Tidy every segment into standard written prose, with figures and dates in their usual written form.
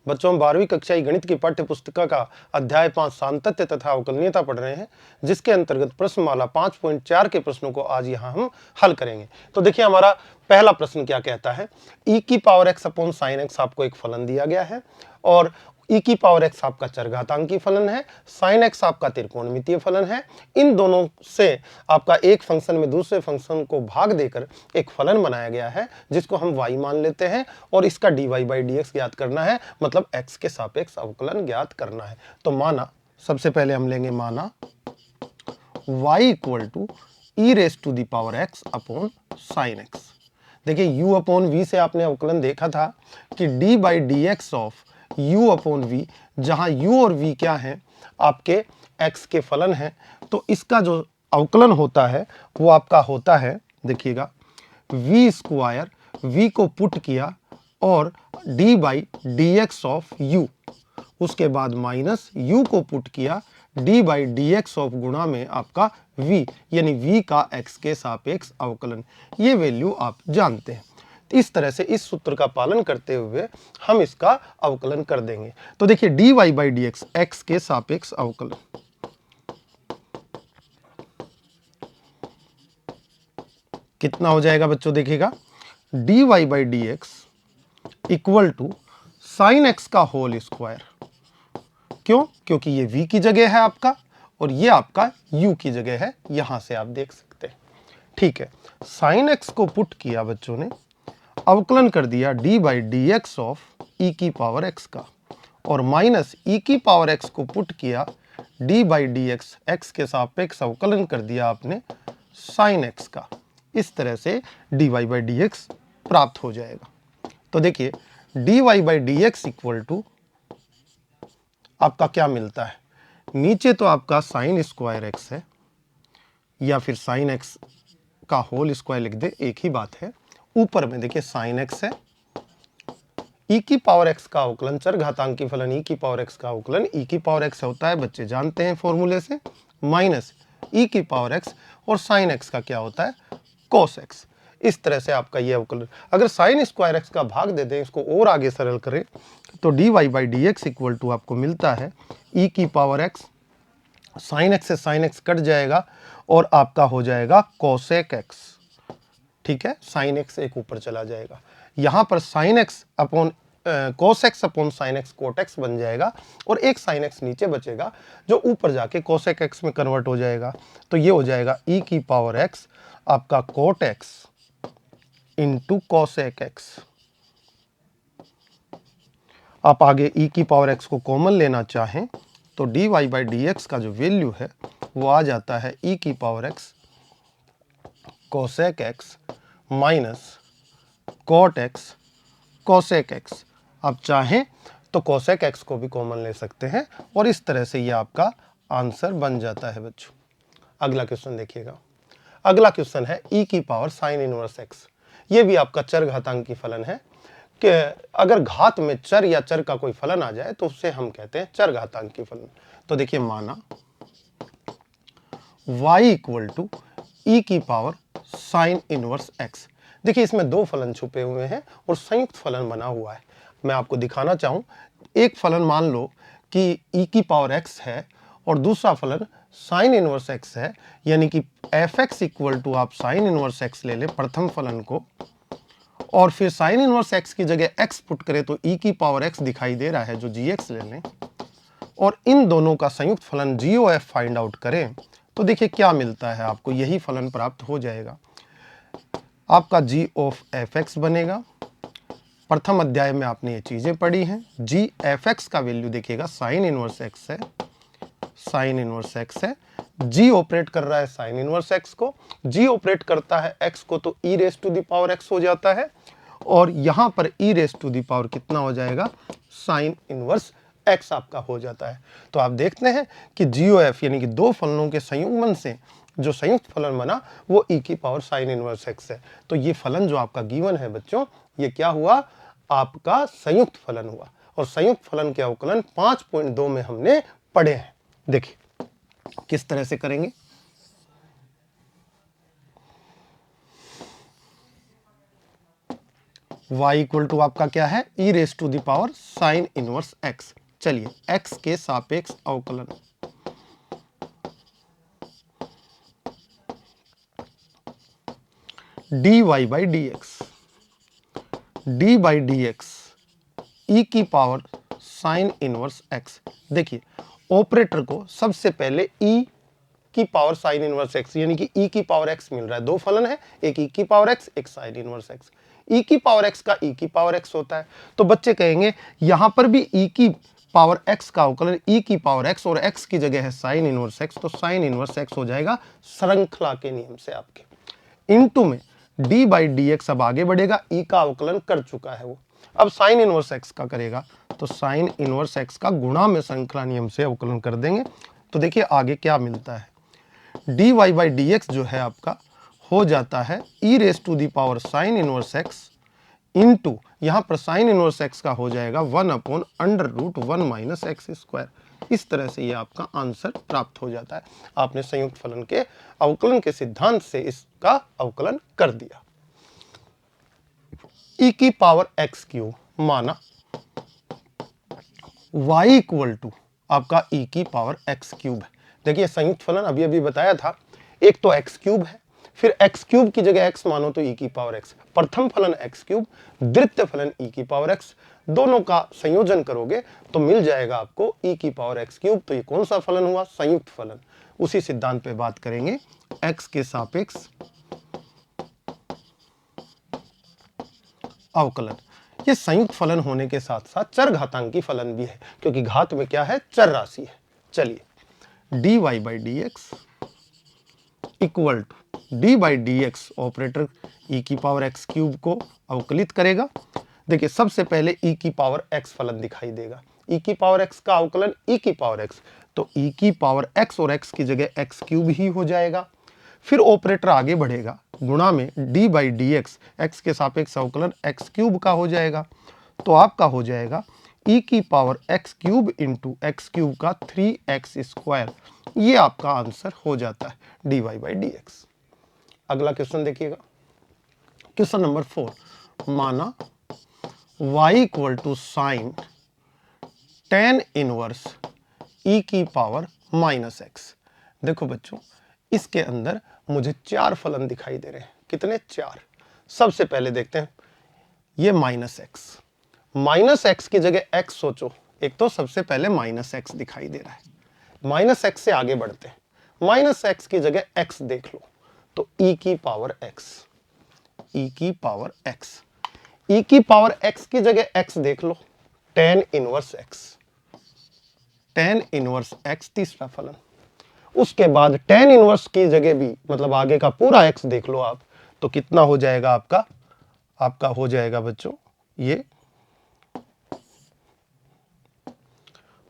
बच्चों हम 12वीं कक्षा की गणित की पाठ्य पुस्तिका का अध्याय 5 सातत्य तथा अवकलनीयता पढ़ रहे हैं, जिसके अंतर्गत प्रश्नमाला 5.4 के प्रश्नों को आज यहाँ हम हल करेंगे। तो देखिए हमारा पहला प्रश्न क्या कहता है, e की power x upon sine x आपको एक फलन दिया गया है और e की पावर x आपका चरघातांकी फलन है, sin x आपका त्रिकोणमितीय फलन है। इन दोनों से आपका एक फंक्शन में दूसरे फंक्शन को भाग देकर एक फलन बनाया गया है, जिसको हम y मान लेते हैं और इसका dy बाई dx ज्ञात करना है, मतलब x के सापेक्ष अवकलन ज्ञात करना है। तो माना, सबसे पहले हम लेंगे माना y equal to e raise to the power x upon sine x। देखिए u अपॉन v से आपने अवकलन देखा था कि d by D x of u upon v, जहां u और v क्या है, आपके x के फलन है। तो इसका जो अवकलन होता है वो आपका होता है, देखिएगा v स्क्वायर, v को पुट किया और d by D x of u, उसके बाद माइनस u को पुट किया d by D x of गुणा में आपका v, यानी v का x के सापेक्ष अवकलन। ये वैल्यू आप जानते हैं। इस तरह से इस सूत्र का पालन करते हुए हम इसका अवकलन कर देंगे। तो देखिए dy बाई dx x के सापेक्ष अवकलन, कितना हो जाएगा बच्चों, देखिएगा dy by dx equal to sine x का होल स्क्वायर। क्यों? क्योंकि ये v की जगह है आपका और ये आपका u की जगह है, यहां से आप देख सकते हैं। ठीक है, साइन x को पुट किया बच्चों ने, अवकलन कर दिया d by D x of e की पावर x का, और माइनस e की पावर x को पुट किया d by D x, x के सापेक्ष अवकलन कर दिया आपने साइन x का। इस तरह से dy बाई dx प्राप्त हो जाएगा। तो देखिए dy by dx equal to आपका क्या मिलता है, नीचे तो आपका साइन स्क्वायर x है या फिर साइन x का होल स्क्वायर लिख दे, एक ही बात है। ऊपर में देखिए साइन x है, e की पावर x का अवकलन चरघातांकी फलन e की पावर x का अवकलन e की पावर x होता है, बच्चे जानते हैं फॉर्मूले से, माइनस e की पावर x, और साइन x का क्या होता है, cos x। इस तरह से आपका ये अवकलन, अगर साइन स्क्वायर x का भाग दे दें, इसको और आगे सरल करें, तो dy by dx equal to आपको मिलता है e की पावर x, साइन x से साइन x कट जाएगा और आपका हो जाएगा cosec x। ठीक है, साइन x एक ऊपर चला जाएगा, यहां पर sine x upon cos x upon sine x cot x बन जाएगा, और एक साइन x नीचे बचेगा जो ऊपर जाके cosec x में कन्वर्ट हो जाएगा। तो ये हो जाएगा e की पावर x आपका cot x into cosec x। आप आगे e की पावर x को कॉमन लेना चाहें तो dy बाई dx का जो वैल्यू है वो आ जाता है e की power x cosec x minus cot x cosec x। आप चाहें तो cosec x को भी कॉमन ले सकते हैं और इस तरह से ये आपका आंसर बन जाता है बच्चों। अगला क्वेश्चन देखिएगा, अगला क्वेश्चन है e की पावर साइन इनवर्स x। ये भी आपका चरघातांकी फलन है कि अगर घात में चर या चर का कोई फलन आ जाए तो उससे हम कहते हैं चरघातांकी फलन। तो देखिए माना y इक्वल टू e की पावर साइन इनवर्स x। देखिए इसमें दो फलन छुपे हुए हैं और संयुक्त फलन बना हुआ है। मैं आपको दिखाना चाहूं, एक फलन मान लो कि e की पावर x है और दूसरा फलन साइन इनवर्स x है, यानी कि fx इक्वल टू आप साइन इनवर्स x ले लें प्रथम फलन को, और फिर साइन इनवर्स x की जगह x पुट करें तो e की पावर x दिखाई दे रहा है जो gx ले लें, और इन दोनों का संयुक्त फलन GOF फाइंड आउट करें तो देखिए क्या मिलता है आपको, यही फलन प्राप्त हो जाएगा। आपका g ऑफ fx बनेगा, प्रथम अध्याय में आपने ये चीजें पढ़ी हैं। g fx का वैल्यू देखिएगा साइन इनवर्स x है, साइन इनवर्स x है, g ऑपरेट कर रहा है साइन इनवर्स x को, g ऑपरेट करता है x को तो e raise to the power x हो जाता है, और यहां पर e raise to the power कितना हो जाएगा, साइन इनवर्स x आपका हो जाता है। तो आप देखते हैं कि GOF यानी कि दो फलनों के संयुग्मन से जो संयुक्त फलन बना वो e की पावर साइन इनवर्स x है। तो ये फलन जो आपका गिवन है बच्चों, ये क्या हुआ, आपका संयुक्त फलन हुआ, और संयुक्त फलन के अवकलन 5.2 में हमने पढ़े हैं। देखिए किस तरह से करेंगे, y इक्वल टू आपका क्या है, e raise to the power sine inverse x। चलिए x के सापेक्ष अवकलन, dy by D X, D by D X E की पावर साइन इनवर्स x। देखिए ऑपरेटर को सबसे पहले e की पावर साइन इनवर्स x यानी कि e की पावर x मिल रहा है। दो फलन है, एक e की पावर x, एक साइन इनवर्स x। e की पावर x का e की पावर x होता है, तो बच्चे कहेंगे यहां पर भी e की पावर x का अवकलन e की पावर x और x की जगह है साइन इनवर्स x, तो साइन इनवर्स x हो जाएगा श्रृंखला के नियम से आपके। इनटू में d बाई डी एक्स अब आगे बढ़ेगा, e का अवकलन कर चुका है वो, अब साइन इनवर्स x का करेगा, तो साइन इनवर्स x का गुणा में श्रृंखला नियम से अवकलन कर देंगे। तो देखिए आगे क्या मिलता है, dy बाई डी एक्स जो है आपका हो जाता है e raise to the power sine inverse x into यहां पर साइन इनवर्स x का हो जाएगा 1/√1 माइनस एक्स स्क्वायर। इस तरह से ये आपका आंसर प्राप्त हो जाता है। आपने संयुक्त फलन के अवकलन के सिद्धांत से इसका अवकलन कर दिया। e की पावर x क्यूब माना y इक्वल टू आपका e की पावर x क्यूब है। देखिए संयुक्त फलन अभी अभी बताया था, एक तो x क्यूब है, फिर x क्यूब की जगह x मानो तो e की पावर x, प्रथम फलन x क्यूब, द्वितीय फलन e की पावर x, दोनों का संयोजन करोगे तो मिल जाएगा आपको e की पावर x क्यूब। तो ये कौन सा फलन हुआ, संयुक्त फलन। उसी सिद्धांत पे बात करेंगे, x के सापेक्ष अवकलन। ये संयुक्त फलन होने के साथ साथ चर घातांकी फलन भी है, क्योंकि घात में क्या है, चर राशि है। चलिए dy by D x equal to D by D x, operator e की पावर x क्यूब को अवकलित करेगा। देखिए सबसे पहले e की पावर x फलन दिखाई देगा, e की पावर x का अवकलन e की पावर x, तो e की पावर x और x की जगह x क्यूब ही हो जाएगा। फिर ऑपरेटर आगे बढ़ेगा, गुणा में d by D x, x के सापेक्ष अवकलन x क्यूब का हो जाएगा, तो आपका हो जाएगा e की power x cube into x cube का 3x स्क्वायर। ये आपका आंसर हो जाता है dy बाई डी एक्स। अगला क्वेश्चन देखिएगा, क्वेश्चन नंबर 4। माना y equal to sine tan inverse e की पावर माइनस x। देखो बच्चों इसके अंदर मुझे चार फलन दिखाई दे रहे हैं। कितने, चार। सबसे पहले देखते हैं ये माइनस एक्स की जगह x सोचो, एक तो सबसे पहले माइनस एक्स दिखाई दे रहा है, माइनस एक्स से आगे बढ़ते हैं, माइनस एक्स की जगह x देख लो, तो e की पावर x, e की पावर x, e की पावर x की जगह x देख लो, tan inverse x, tan inverse x तीसरा फलन। उसके बाद tan इनवर्स की जगह भी मतलब आगे का पूरा x देख लो आप, तो कितना हो जाएगा आपका हो जाएगा बच्चों, ये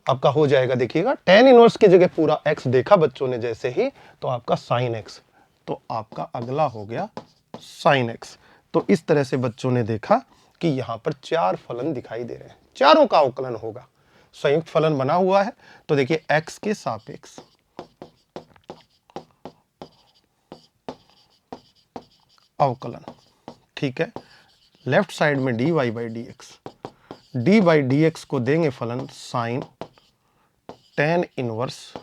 आपका हो जाएगा, देखिएगा tan इनवर्स की जगह पूरा x देखा बच्चों ने जैसे ही, तो आपका sin x, तो आपका अगला हो गया sin x। तो इस तरह से बच्चों ने देखा कि यहां पर चार फलन दिखाई दे रहे हैं, चारों का अवकलन होगा, संयुक्त फलन बना हुआ है। तो देखिए x के सापेक्ष अवकलन, ठीक है, लेफ्ट साइड में dy by D X, D by D x को देंगे फलन साइन tan इनवर्स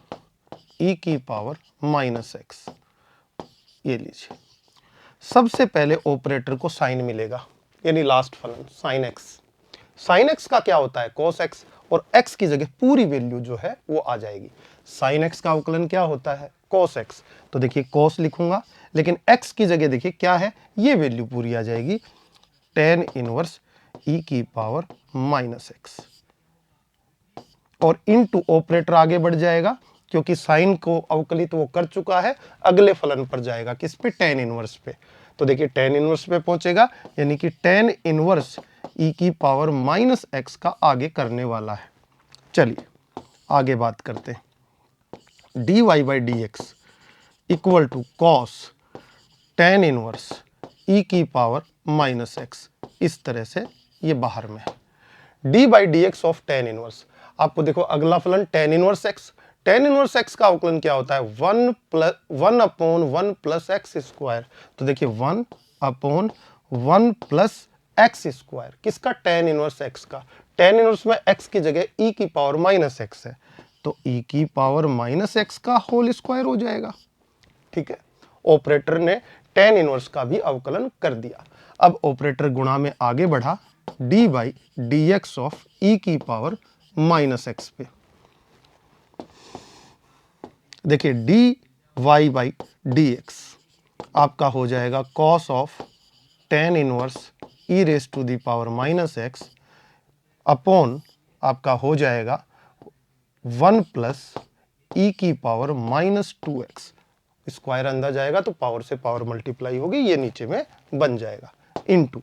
e की पावर माइनस एक्स। ये लीजिए, सबसे पहले ऑपरेटर को साइन मिलेगा, यानी लास्ट फलन साइन एक्स। साइन एक्स का क्या होता है, cos x, और x की जगह पूरी वैल्यू जो है वो आ जाएगी। साइन एक्स का अवकलन क्या होता है, cos x, तो देखिए cos लिखूंगा, लेकिन x की जगह देखिए क्या है, ये वैल्यू पूरी आ जाएगी, tan इनवर्स e की पावर माइनस एक्स, और इनटू ऑपरेटर आगे बढ़ जाएगा, क्योंकि साइन को अवकलित वो कर चुका है, अगले फलन पर जाएगा, किस पे, tan इनवर्स पे। तो देखिए tan इनवर्स पे पहुंचेगा, यानी कि tan इनवर्स e की पावर माइनस एक्स का आगे करने वाला है। चलिए आगे बात करते हैं, dy by D x equal to cos tan inverse e की पावर माइनस एक्स। इस तरह से ये बाहर में है, d by D x of tan inverse. आपको देखो अगला फलन tan inverse x, tan inverse x का अवकलन क्या होता है, 1/1 प्लस एक्स स्क्वायर। तो देखिए 1/1 प्लस एक्स स्क्वायर, किसका? टेन इनवर्स एक्स का। टेन इनवर्स में एक्स की जगह ई की पावर माइनस एक्स है, तो ई की पावर माइनस एक्स का होल स्क्वायर हो जाएगा। ठीक है, ऑपरेटर ने टेन इनवर्स का भी अवकलन कर दिया। अब ऑपरेटर गुणा में आगे बढ़ा, D by D x of E की पावर माइनस एक्स पे। देखिए D Y by D X आपका हो जाएगा cos of tan inverse E raise to the power minus X upon आपका हो जाएगा 1 प्लस ई की पावर माइनस 2x। स्क्वायर अंदर जाएगा तो पावर से पावर मल्टीप्लाई होगी, ये नीचे में बन जाएगा, इनटू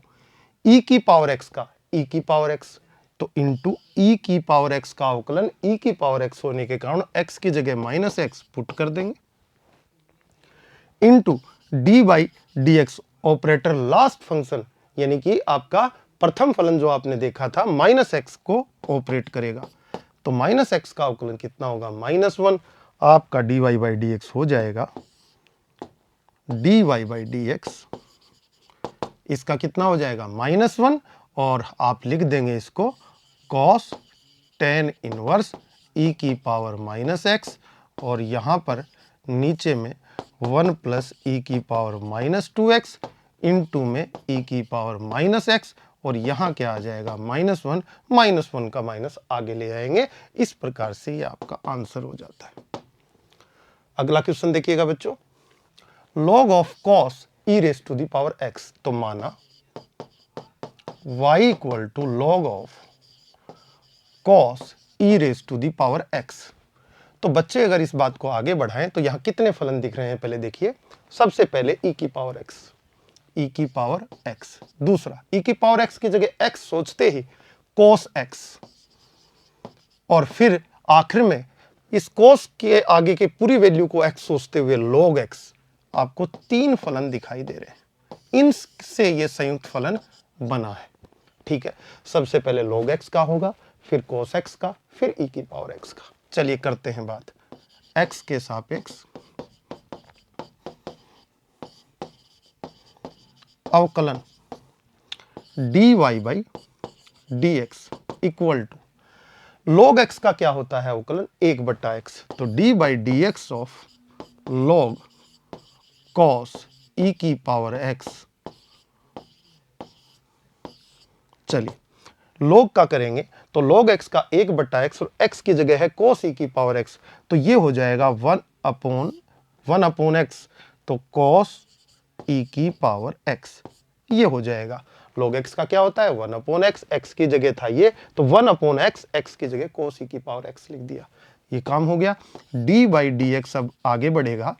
ई की पावर एक्स का ई की पावर एक्स, तो इनटू ई की पावर एक्स का अवकलन ई की पावर एक्स होने के कारण एक्स की जगह माइनस एक्स पुट कर देंगे, into D by D x operator last function यानी कि आपका प्रथम फलन जो आपने देखा था माइनस एक्स को ऑपरेट करेगा, तो माइनस एक्स का अवकलन कितना होगा? -1। आपका d Y by D x हो जाएगा d Y by D x, इसका कितना हो जाएगा? -1, और आप लिख देंगे इसको कॉस टेन इनवर्स ई की पावर माइनस एक्स, और यहां पर नीचे में 1 प्लस ई की पावर माइनस 2x इंटू में ई की पावर माइनस एक्स, और यहां क्या आ जाएगा? -1 का माइनस आगे ले आएंगे। इस प्रकार से ये आपका आंसर हो जाता है। अगला क्वेश्चन देखिएगा बच्चों, log of cos e raise to the power x, तो माना y equal to log of cos e raise to the power x. तो बच्चे अगर इस बात को आगे बढ़ाएं तो यहां कितने फलन दिख रहे हैं पहले देखिए। सबसे पहले ई की पावर एक्स, ई की पावर एक्स, दूसरा ई की पावर एक्स की जगह एक्स सोचते ही cos एक्स, और फिर आखिर में इस cos के आगे के पूरी वैल्यू को x सोचते हुए log x। आपको तीन फलन दिखाई दे रहे हैं, इनसे ये संयुक्त फलन बना है। ठीक है, सबसे पहले log x का होगा, फिर cos x का, फिर e की पावर x का। चलिए करते हैं बात x के सापेक्ष अवकलन dy by dx equal to log x का क्या होता है अवकलन? 1/x, तो d by D x of log cos e की पावर x। चलिए log का करेंगे तो log x का 1/x और x की जगह है cos e की पावर x, तो ये हो जाएगा 1 अपॉन x, तो cos e की पावर x ये हो जाएगा। log x का क्या होता है? 1 अपॉन x, x की जगह था ये, तो 1 अपॉन x, x की जगह cos e की पावर x लिख दिया, ये काम हो गया। d बाई डी एक्स अब आगे बढ़ेगा,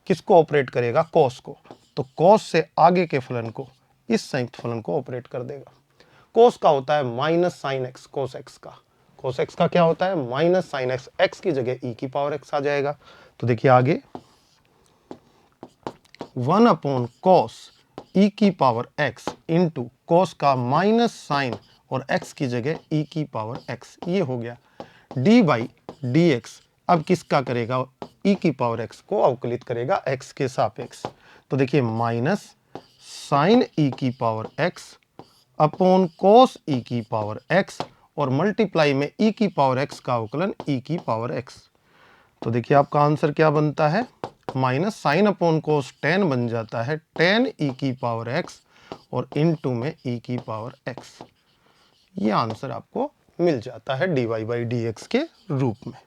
किसको ऑपरेट करेगा? cos को, तो cos से आगे के फलन को, इस संयुक्त फलन को ऑपरेट कर देगा। cos का होता है minus sine x, cos x का, cos x का क्या होता है? माइनस साइन एक्स, x की जगह e की पावर x आ जाएगा। तो देखिए आगे 1 अपॉन cos e की पावर x इंटू cos का माइनस साइन और x की जगह e की पावर x, ये हो गया। d बाई डी एक्स अब किसका करेगा? e की पावर x को अवकलित करेगा x के सापेक्ष, तो देखिए माइनस साइन e की power x upon cos e की पावर x, और मल्टीप्लाई में e की पावर x का अवकलन e की पावर x। तो देखिए आपका आंसर क्या बनता है? माइनस साइन अपॉन कोस टेन बन जाता है टेन ई की पावर x और इनटू में e की पावर x। ये आंसर आपको मिल जाता है dy बाई डी एक्स के रूप में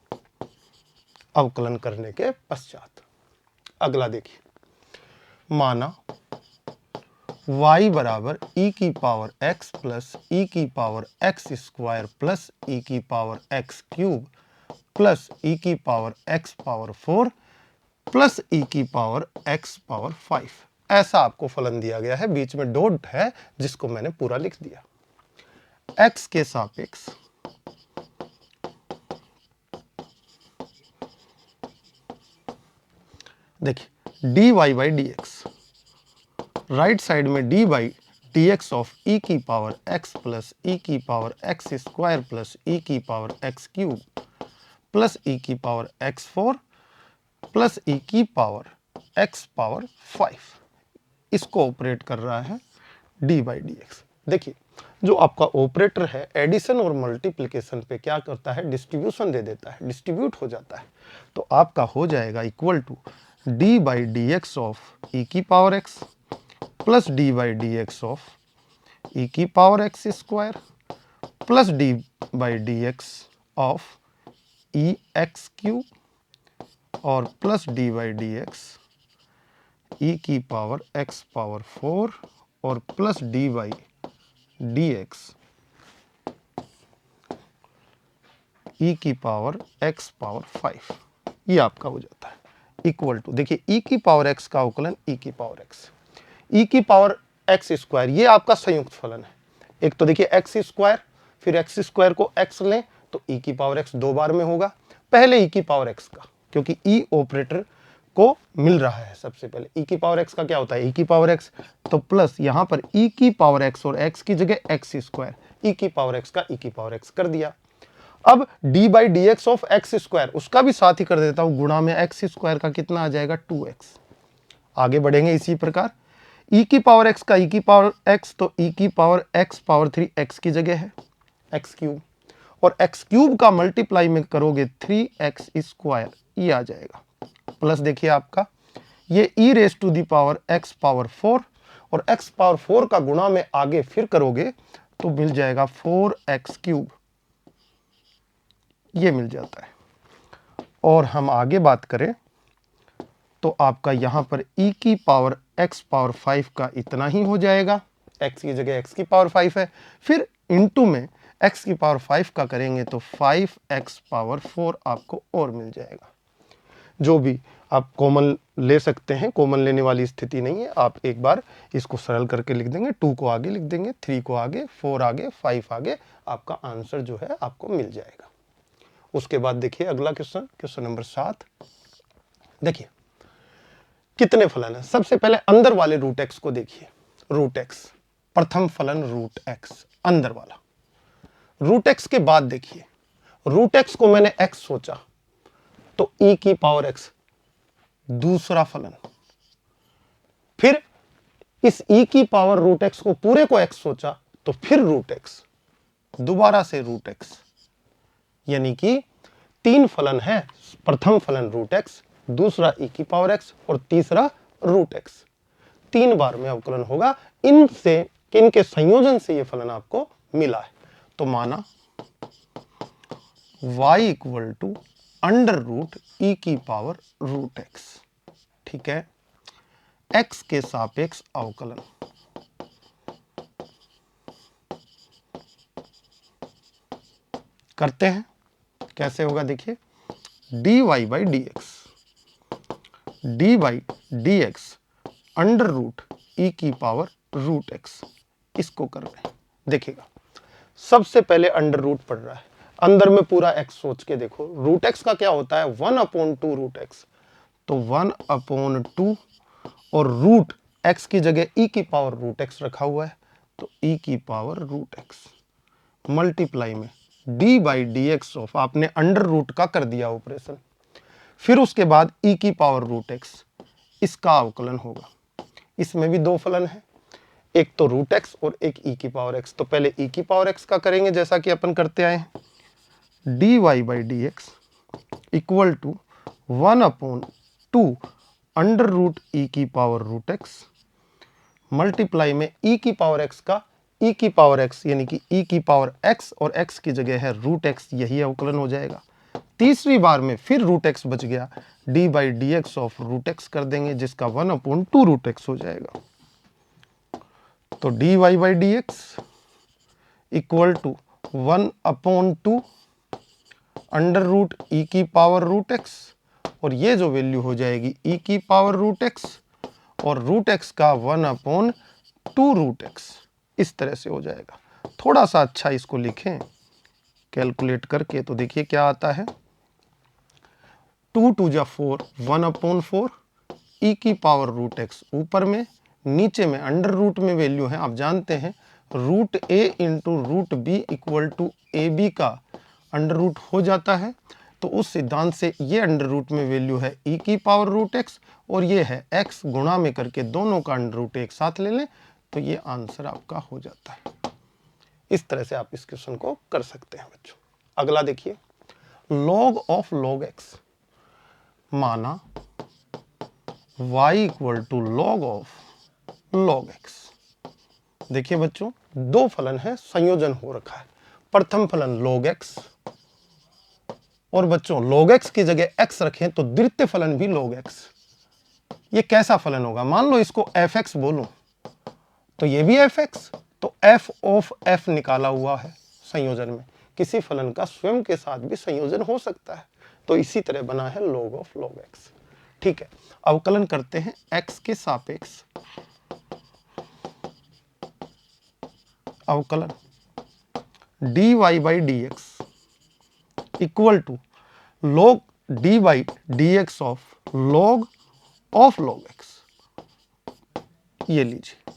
अवकलन करने के पश्चात। अगला देखिए, माना y बराबर e की पावर x प्लस e की power x square plus e की power x cube plus e की power x power 4 plus e की पावर x पावर 5, ऐसा आपको फलन दिया गया है। बीच में डॉट है जिसको मैंने पूरा लिख दिया। x के सापेक्ष देखिए dy by D x, right side में d by D x of e की पावर x प्लस e की power x square plus e की power x cube plus e की पावर x4 प्लस e की power x power 5, इसको operate कर रहा है d बाई डी एक्स। देखिए जो आपका ऑपरेटर है एडिशन और मल्टीप्लिकेशन पे क्या करता है, डिस्ट्रीब्यूशन दे देता है, डिस्ट्रीब्यूट हो जाता है। तो आपका हो जाएगा equal to D by D x of E की power X plus D by D x of E की power X square plus D by D x of E X cube और plus D by D X E की power X power 4 और plus D by D X E की power X power 5, ये आपका हो जाता है इक्वल टू, देखिए ई की पावर एक्स का अवकलन ई की पावर एक्स, ई की पावर एक्स स्क्वायर, ये आपका संयुक्त फलन है। एक तो देखिए एक्स स्क्वायर, फिर एक्स स्क्वायर को एक्स लें तो ई की पावर एक्स 2 बार में होगा, पहले ई की पावर एक्स का, क्योंकि ई ऑपरेटर को मिल रहा है सबसे पहले। ई की पावर एक्स का क्या होता है, ई की पावर एक्स, तो प्लस यहां पर ई की पावर एक्स और एक्स की जगह एक्स स्क्वायर, ई की पावर एक्स का ई की पावर एक्स कर दिया। अब D by D x of x square, उसका भी साथ ही कर देता हूं, गुणा में एक्स स्क्वायर का कितना आ जाएगा 2x। आगे बढ़ेंगे इसी प्रकार, ई की पावर एक्स का ई की पावर एक्स, तो ई की पावर एक्स पावर 3 एक्स की जगह है एक्स क्यूब, और एक्स क्यूब का मल्टीप्लाई में करोगे 3x स्क्वायर, ये आ जाएगा प्लस देखिए आपका ये e raise to the power x power 4 और x पावर 4 का गुणा में आगे फिर करोगे तो मिल जाएगा 4x क्यूब, ये मिल जाता है। और हम आगे बात करें तो आपका यहां पर e की पावर x पावर 5 का इतना ही हो जाएगा, x की जगह x की पावर 5 है, फिर इनटू में x की पावर 5 का करेंगे तो 5x पावर 4 आपको और मिल जाएगा। जो भी आप कॉमन ले सकते हैं, कॉमन लेने वाली स्थिति नहीं है, आप एक बार इसको सरल करके लिख देंगे, 2 को आगे लिख देंगे, 3 को आगे, 4 आगे, 5 आगे, आपका आंसर जो है आपको मिल जाएगा। उसके बाद देखिए अगला क्वेश्चन, क्वेश्चन नंबर 7। देखिए कितने फलन है, सबसे पहले अंदर वाले रूट एक्स को देखिए, रूट एक्स प्रथम फलन रूट एक्स अंदर वाला, रूट एक्स के बाद देखिए रूट एक्स को मैंने एक्स सोचा तो e की पावर x दूसरा फलन, फिर इस e की पावर रूट x को पूरे को x सोचा तो फिर रूट x, दोबारा से रूट x, यानी कि 3 फलन है, प्रथम फलन रूट x, दूसरा e की पावर x और तीसरा रूट x, 3 बार में अवकलन होगा, इनसे इनके संयोजन से ये फलन आपको मिला है। तो माना y equal to under root E की पावर रूट एक्स, ठीक है, x के सापेक्ष अवकलन, करते हैं कैसे होगा, देखिए dy by D X under root E की पावर रूट एक्स, इसको कर रहे हैं। देखिएगा सबसे पहले अंडर रूट पड़ रहा है, अंदर में पूरा x सोच के देखो, रूट x का क्या होता है 1/2 रूट x, तो 1/2 और रूट x की जगह e की पावर रूट x रखा हुआ है, तो e की पावर रूट x मल्टीप्लाई में d by D x of, आपने अंडर रूट का कर दिया ऑपरेशन, फिर उसके बाद e की पावर रूट x, इसका अवकलन होगा। इसमें भी 2 फलन है, एक तो रूट x और एक e की पावर x, तो पहले e की पावर x का करेंगे जैसा कि अपन करते आए हैं, dy by D x equal to 1/2 under root E की पावर रूट एक्स मल्टीप्लाई में e की पावर x का e की पावर x, यानी कि e की पावर x और x की जगह है रूट x, यही अवकलन हो जाएगा। तीसरी बार में फिर रूट x बच गया, d by D x of root x कर देंगे, जिसका 1/2 रूट x हो जाएगा। तो dy by D x equal to 1/2 under root E की पावर रूट एक्स, और ये जो वैल्यू हो जाएगी ई की पावर रूट एक्स और रूट एक्स का 1/2 रूट एक्स, इस तरह से हो जाएगा। थोड़ा सा अच्छा इसको लिखें कैलकुलेट करके, तो देखिए क्या आता है, 2 2 जा 4, 1/4 ई की पावर रूट एक्स ऊपर में, नीचे में अंडर रूट में वैल्यू है, आप जानते हैं root a into root B equal to A B का अंडर रूट हो जाता है, तो उस सिद्धांत से ये अंडर रूट में वैल्यू है e की पावर रूट एक्स और ये है x, गुणा में करके दोनों का अंडर रूट एक साथ ले लें तो ये आंसर आपका हो जाता है। इस तरह से आप इस क्वेश्चन को कर सकते हैं बच्चों। अगला देखिए, log ऑफ log x, माना y equal to log of log x। देखिए बच्चों, दो फलन है, संयोजन हो रखा है। प्रथम फलन log x, और बच्चों log x की जगह x रखें तो द्वितीय फलन भी log x। ये कैसा फलन होगा? मान लो इसको fx बोलूं तो ये भी fx, तो f ऑफ f निकाला हुआ है संयोजन में। किसी फलन का स्वयं के साथ भी संयोजन हो सकता है, तो इसी तरह बना है log ऑफ log x। ठीक है, अवकलन करते हैं x के सापेक्ष। अवकलन dy by dx equal to log dy by dx of log x। ये लीजिए,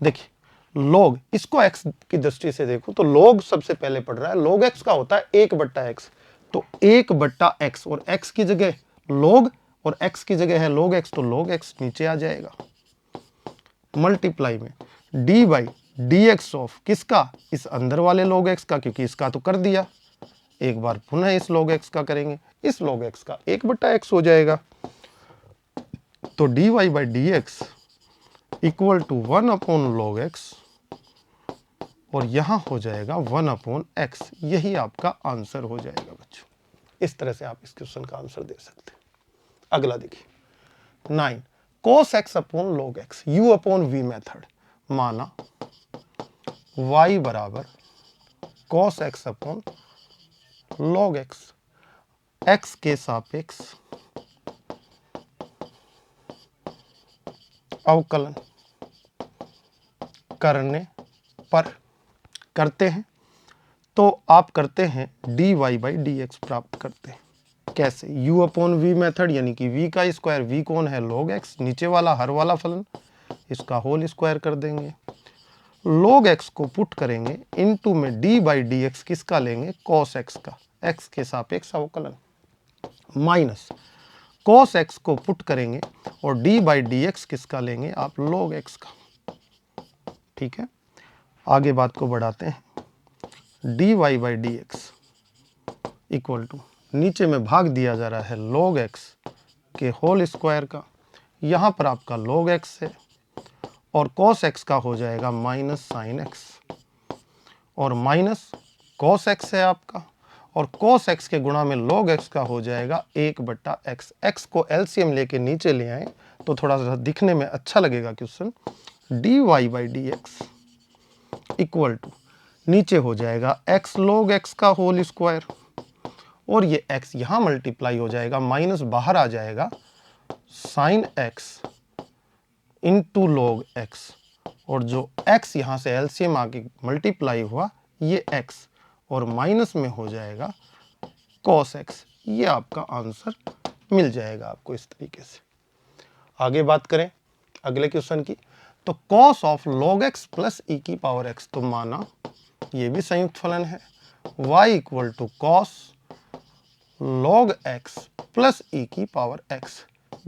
देखिए log, इसको x की दृष्टि से देखो तो log सबसे पहले पढ़ रहा है। log x का होता है 1/x, तो 1/x, और x की जगह log और x की जगह है log x, तो log x नीचे आ जाएगा। मल्टीप्लाई में D by D x of किसका? इस अंदर वाले log x का, क्योंकि इसका तो कर दिया, एक बार पुनः इस log x का करेंगे, इस log x का 1/x हो जाएगा। तो dy by dx equal to 1/log x, और यहां हो जाएगा 1/x। यही आपका आंसर हो जाएगा बच्चों। इस तरह से आप इस क्वेश्चन का आंसर दे सकते हैं। अगला देखिए, 9 cos x upon log x, u upon v method. माना y बराबर cos x upon log x, x के सापेक्ष अवकलन करने पर करते हैं, तो आप करते हैं dy बाई dx प्राप्त करते हैं। कैसे? u अपॉन v मेथड, यानी कि v का स्क्वायर, v कौन है? log x, नीचे वाला हर वाला फलन, इसका होल स्क्वायर कर देंगे। log x को पुट करेंगे इनटू में dy बाई dx किसका लेंगे? cos x का, x के सापेक्ष अवकलन, माइनस cos x को पुट करेंगे और dy बाई dx किसका लेंगे आप? log x का। ठीक है, आगे बात को बढ़ाते हैं। dy by dx equal to, नीचे में भाग दिया जा रहा है log x के होल स्क्वायर का, यहां पर आपका log x है और cos x का हो जाएगा माइनस sin x, और माइनस cos x है आपका, और cos x के गुणा में log x का हो जाएगा 1/x। x को एलसीएम लेके नीचे ले आए तो थोड़ा सा दिखने में अच्छा लगेगा question. dy by dx equal to, नीचे हो जाएगा x log x का होल स्क्वायर, और ये x यहां मल्टीप्लाई हो जाएगा, माइनस बाहर आ जाएगा, sin x into log x, और जो x यहां से एलसीएम आके मल्टीप्लाई हुआ, ये x, और माइनस में हो जाएगा cos x। ये आपका आंसर मिल जाएगा आपको इस तरीके से। आगे बात करें अगले क्वेश्चन की, तो cos of log x plus e की पावर x, तो माना ये भी संयुक्त फलन है, y equal to cos log x plus e की पावर x।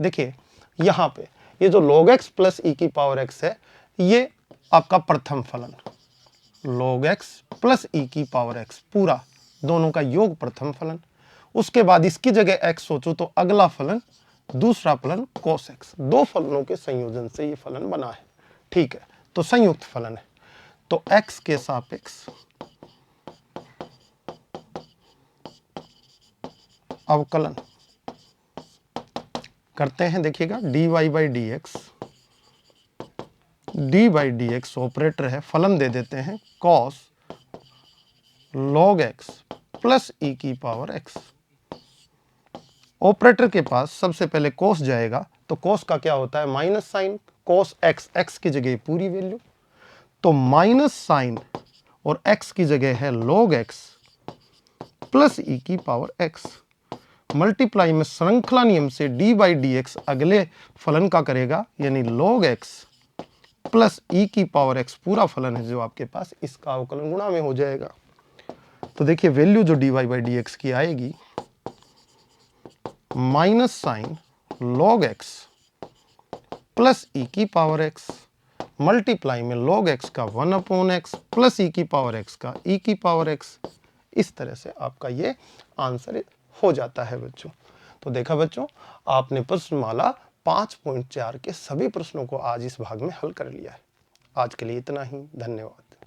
देखिए यहां पे ये जो log x प्लस e की पावर x है, ये आपका प्रथम फलन, log x प्लस e की पावर x पूरा, दोनों का योग प्रथम फलन। उसके बाद इसकी जगह x सोचो तो अगला फलन, दूसरा फलन cos x। दो फलनों के संयोजन से ये फलन बना है। ठीक है, तो संयुक्त फलन है, तो x के सापेक्ष अवकलन करते हैं। देखिएगा dy by dx, dy by dx operator है, फलन दे देते हैं cos log x plus e की पावर x। ऑपरेटर के पास सबसे पहले cos जाएगा, तो cos का क्या होता है? Minus sine, cos x, x की जगह पूरी वैल्यू, तो माइनस साइन और x की जगह है log x प्लस e की पावर x। मल्टीप्लाई में श्रृंखला नियम से dy बाई dx अगले फलन का करेगा, यानी log x प्लस e की पावर x पूरा फलन है जो आपके पास, इसका अवकलन गुणा में हो जाएगा। तो देखिए वैल्यू जो dy बाई dx की आएगी, minus sine log x plus e की पावर x मल्टीप्लाई में log x का 1/x प्लस e की पावर x का e की पावर x, इस तरह से आपका ये आंसर हो जाता है बच्चों। तो देखा बच्चों, आपने प्रश्नमाला 5.4 के सभी प्रश्नों को आज इस भाग में हल कर लिया है। आज के लिए इतना ही, धन्यवाद।